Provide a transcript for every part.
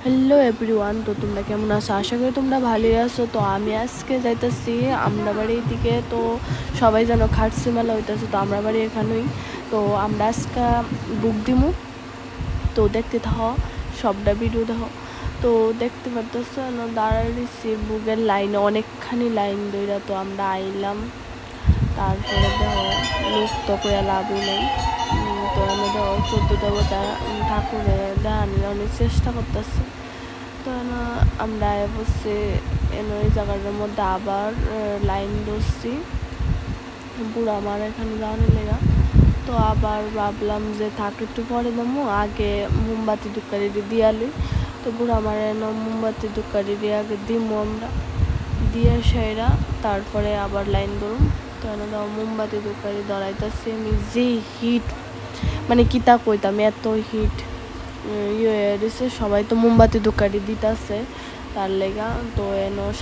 Hello everyone, তো তোমরা কেমন আছো? আশা করি তোমরা ভালোই আছো। তো আমি আজকে যাইতেছি আমরা বাড়ির দিকে। তো সবাই যেন খাটসি মেলা হইতেছে, তো আমরা বাড়ি এখানেই। তো আমরা আজকে বুক দিমু, তো দেখতে থাকো, সবটা ভিডিও দেখো। তো দেখতে পারতেছো দাঁড়াইছি বুকের লাইনে, অনেকখানি লাইন ধরে তো আমরা আইলাম। তারপরে দেখো লোক তো করে লাভই নেই। তো আমি দেখো 14 দেবতা ঠাকুরের দেখানোর অনেক চেষ্টা করতেছি। তো আমরা বসে ওই জায়গাটার মধ্যে আবার লাইন ধরছি পুরো আমার এখানে যাওয়ানোর লেগা। তো আবার ভাবলাম যে থাক একটু পরে দেবো, আগে মোমবাতি দুকারি দিয়ালি। তো বুড়ো আমার মোমবাতি দুকারি দিয়ে আগে দিমো আমরা, দিয়ে সেরা তারপরে আবার লাইন ধরুন। তো মোমবাতি দুকারি ধরাইতেছি আমি, যে হিট মানে কিতা কইতাম, এত হিট দিছে। সবাই তো মোমবাতি দুকারি দিতেছে তার লেগা। তো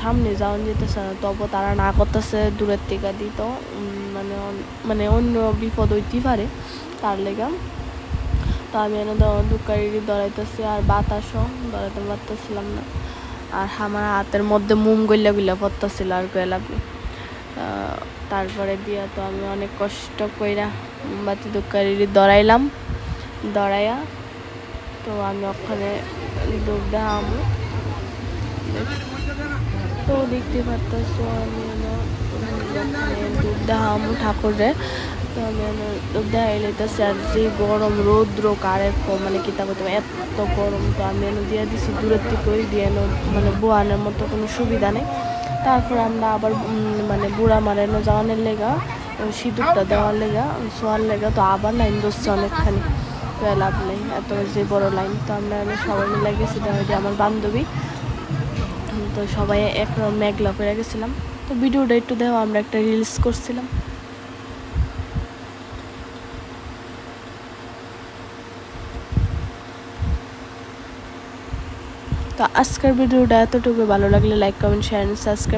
সামনে যাওয়ান যেতেছে না, তবু তারা না করতেছে দূরের থেকে দিত, মানে অন্য বিপদ হইতে পারে তার লেগা। তো আমি দুকারি ধরাইতেছি, আর বাতাসও ধরাইতে পারতেছিলাম না, আর আমার হাতের মধ্যে মোম গইলা গইলা পড়তেছিল আর গেলাপি। তারপরে দিয়া তো আমি অনেক কষ্ট কইরা মোমবাতি দুকারি ধরাইয়া তো আমি ওখানে দুধ দেখামো। তো দেখতে পারতেছো আমি দুধ দেখামো ঠাকুরের। তো আমি দুধ দেখাই লইতেছি, আর যে গরম রৌদ্র কারে মানে কিতা করতে এত গরম। তো আমি দিয়ে দিছি দূরের থেকে, ওই দিয়ে মানে বোয়ানোর মতো কোনো সুবিধা নেই। তারপর আমরা আবার মানে বুড়া মারানো যাওয়ানোর লেগা, সিঁদুরটা দেওয়ার লেগা, শোয়ার লেগা। তো আবার লাইন ধরছে অনেকখানি, তো লাভ নেই এত যে বড় লাইন। তো আমরা সবাই মিলে গেছি, আমার বান্ধবী। তো সবাই একরকম মেঘলা করে গেছিলাম। তো ভিডিওটা একটু দেখো, আমরা একটা রিলস করছিলাম। তো আজকের ভিডিওটা এতটুকু, ভালো লাগলে লাইক, কমেন্ট, শেয়ার, সাবস্ক্রাইব।